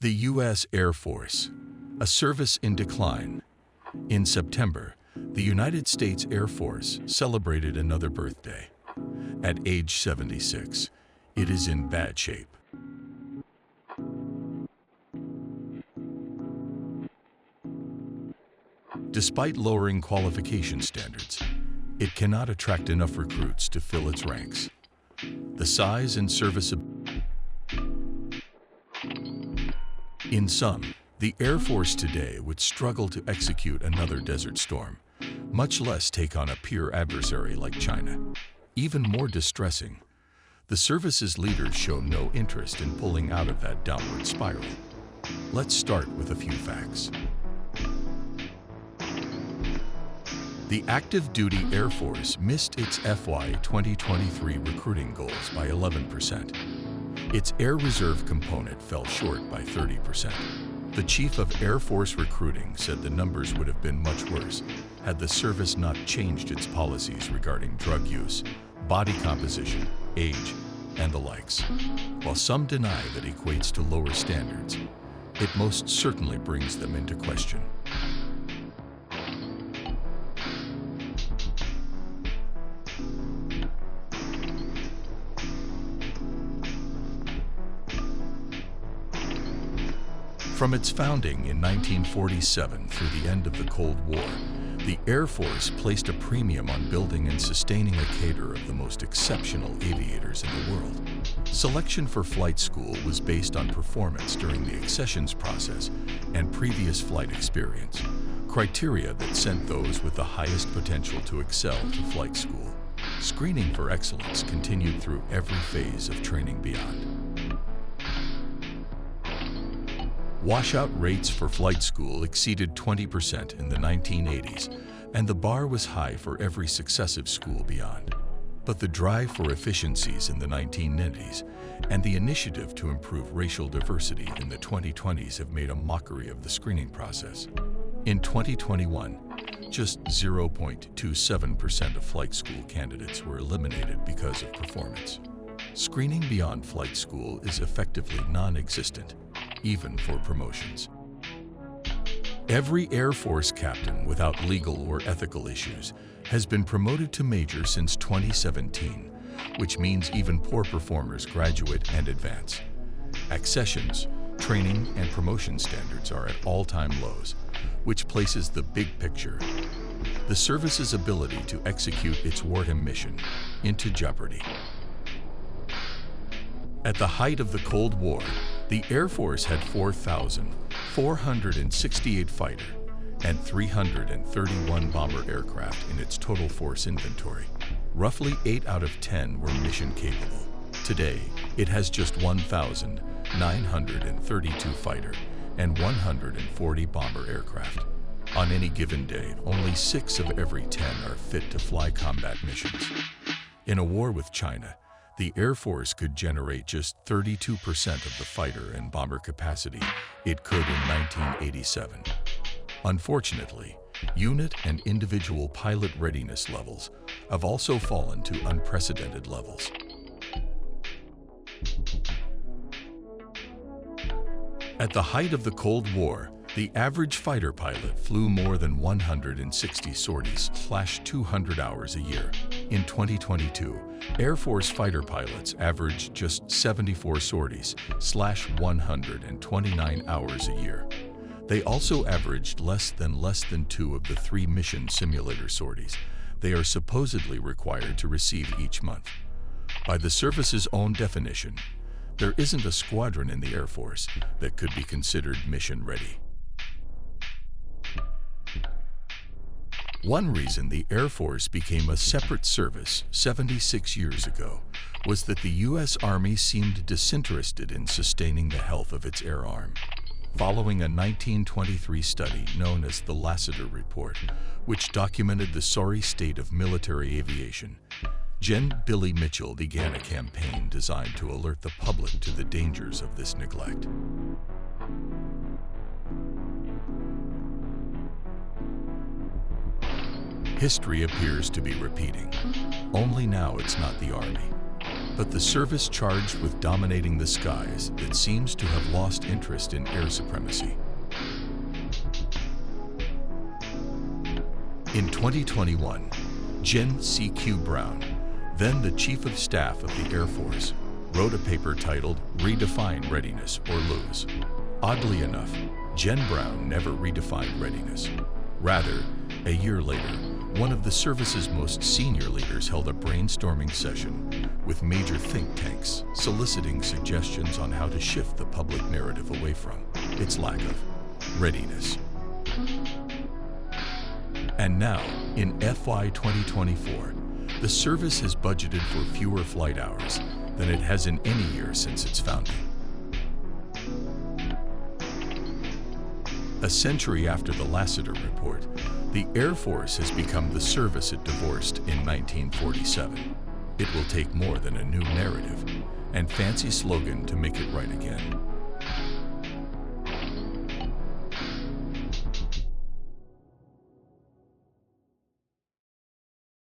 The U.S. Air Force, a service in decline. In September, the United States Air Force celebrated another birthday. At age 76, it is in bad shape. Despite lowering qualification standards, it cannot attract enough recruits to fill its ranks. The size and serviceability. In sum, the Air Force today would struggle to execute another Desert Storm, much less take on a peer adversary like China. Even more distressing, the service's leaders show no interest in pulling out of that downward spiral. Let's start with a few facts. The active duty Air Force missed its FY 2023 recruiting goals by 11%. Its Air Reserve component fell short by 30%. The Chief of Air Force Recruiting said the numbers would have been much worse had the service not changed its policies regarding drug use, body composition, age, and the likes. While some deny that equates to lower standards, it most certainly brings them into question. From its founding in 1947 through the end of the Cold War, the Air Force placed a premium on building and sustaining a cadre of the most exceptional aviators in the world. Selection for flight school was based on performance during the accessions process and previous flight experience, criteria that sent those with the highest potential to excel to flight school. Screening for excellence continued through every phase of training beyond. Washout rates for flight school exceeded 20% in the 1980s, and the bar was high for every successive school beyond. But the drive for efficiencies in the 1990s and the initiative to improve racial diversity in the 2020s have made a mockery of the screening process. In 2021, just 0.27% of flight school candidates were eliminated because of performance. Screening beyond flight school is effectively non-existent, even for promotions. Every Air Force captain without legal or ethical issues has been promoted to major since 2017, which means even poor performers graduate and advance. Accessions, training, and promotion standards are at all-time lows, which places the big picture, the service's ability to execute its wartime mission, into jeopardy. At the height of the Cold War, the Air Force had 4,468 fighter and 331 bomber aircraft in its total force inventory. Roughly 8 out of 10 were mission capable. Today, it has just 1,932 fighter and 140 bomber aircraft. On any given day, only 6 of every 10 are fit to fly combat missions. In a war with China, the Air Force could generate just 32% of the fighter and bomber capacity it could in 1987. Unfortunately, unit and individual pilot readiness levels have also fallen to unprecedented levels. At the height of the Cold War, the average fighter pilot flew more than 160 sorties / 200 hours a year. In 2022, Air Force fighter pilots averaged just 74 sorties / 129 hours a year. They also averaged less than 2 of the 3 mission simulator sorties they are supposedly required to receive each month. By the service's own definition, there isn't a squadron in the Air Force that could be considered mission ready. One reason the Air Force became a separate service 76 years ago was that the U.S. Army seemed disinterested in sustaining the health of its air arm. Following a 1923 study known as the Lassiter Report, which documented the sorry state of military aviation, Gen. Billy Mitchell began a campaign designed to alert the public to the dangers of this neglect. History appears to be repeating. Only now it's not the Army, But the service charged with dominating the skies, it seems to have lost interest in air supremacy. In 2021, Jen C.Q. Brown, then the Chief of Staff of the Air Force, wrote a paper titled Redefine Readiness or Lose. Oddly enough, Jen Brown never redefined readiness. Rather, a year later, one of the service's most senior leaders held a brainstorming session with major think tanks, soliciting suggestions on how to shift the public narrative away from its lack of readiness. And now, in FY 2024, the service has budgeted for fewer flight hours than it has in any year since its founding. A century after the Lassiter Report, the Air Force has become the service it divorced in 1947. It will take more than a new narrative and fancy slogan to make it right again.